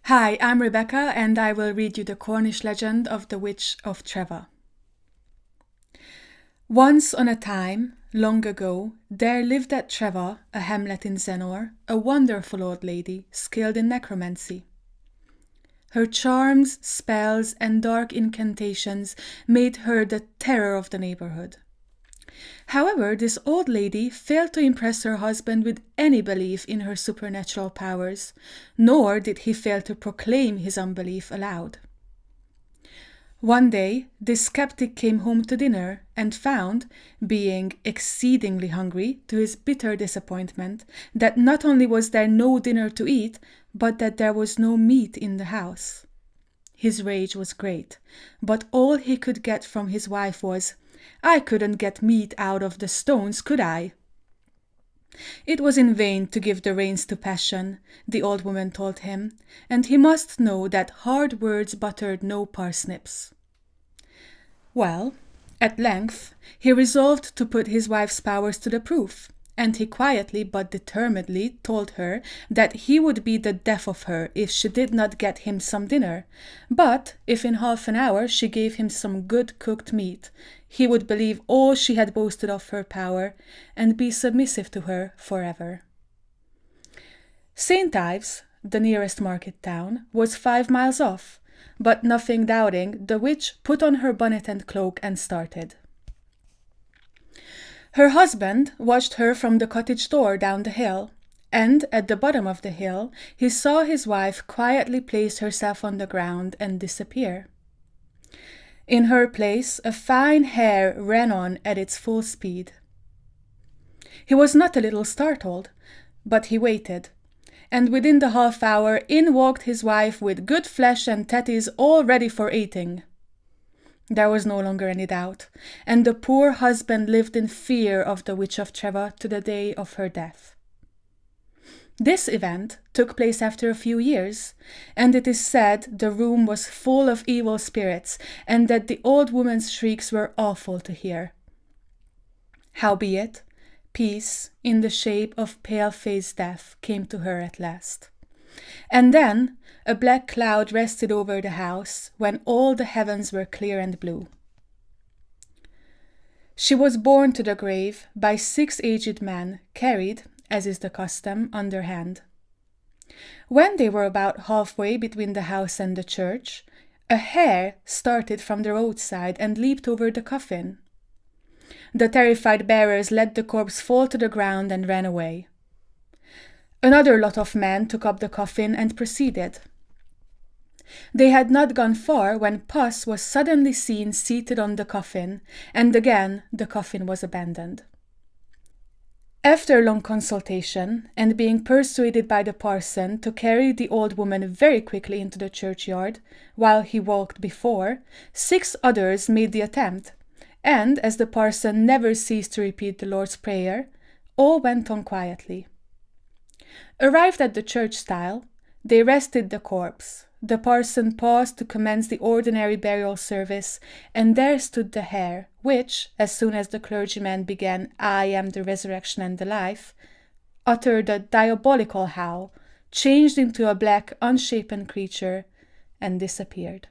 Hi, I'm Rebeka, and I will read you the Cornish legend of the Witch of Treva. Once on a time, long ago, there lived at Treva, a hamlet in Zenor, a wonderful old lady, skilled in necromancy. Her charms, spells, and dark incantations made her the terror of the neighborhood. However, this old lady failed to impress her husband with any belief in her supernatural powers, nor did he fail to proclaim his unbelief aloud. One day, this skeptic came home to dinner and found, being exceedingly hungry to his bitter disappointment, that not only was there no dinner to eat, but that there was no meat in the house. His rage was great, but all he could get from his wife was, "I couldn't get meat out of the stones, could I?" It was in vain to give the reins to passion, the old woman told him, and he must know that hard words buttered no parsnips. Well, at length, he resolved to put his wife's powers to the proof, and he quietly but determinedly told her that he would be the death of her if she did not get him some dinner, but if in half an hour she gave him some good cooked meat, he would believe all she had boasted of her power, and be submissive to her forever. St. Ives, the nearest market town, was 5 miles off, but nothing doubting, the witch put on her bonnet and cloak and started. Her husband watched her from the cottage door down the hill, and at the bottom of the hill he saw his wife quietly place herself on the ground and disappear. In her place, a fine hare ran on at its full speed. He was not a little startled, but he waited, and within the half hour in walked his wife with good flesh and tatties all ready for eating. There was no longer any doubt, and the poor husband lived in fear of the Witch of Treva to the day of her death. This event took place after a few years, and it is said the room was full of evil spirits, and that the old woman's shrieks were awful to hear. Howbeit, peace, in the shape of pale-faced death, came to her at last. And then a black cloud rested over the house, when all the heavens were clear and blue. She was borne to the grave by 6 aged men, carried, as is the custom, underhand. When they were about halfway between the house and the church, a hare started from the roadside and leaped over the coffin. The terrified bearers let the corpse fall to the ground and ran away. Another lot of men took up the coffin and proceeded. They had not gone far when Puss was suddenly seen seated on the coffin, and again the coffin was abandoned. After long consultation, and being persuaded by the parson to carry the old woman very quickly into the churchyard, while he walked before, 6 others made the attempt, and as the parson never ceased to repeat the Lord's Prayer, all went on quietly. Arrived at the church stile, they rested the corpse. The parson paused to commence the ordinary burial service, and there stood the hare, which, as soon as the clergyman began, "I am the resurrection and the life," uttered a diabolical howl, changed into a black, unshapen creature, and disappeared.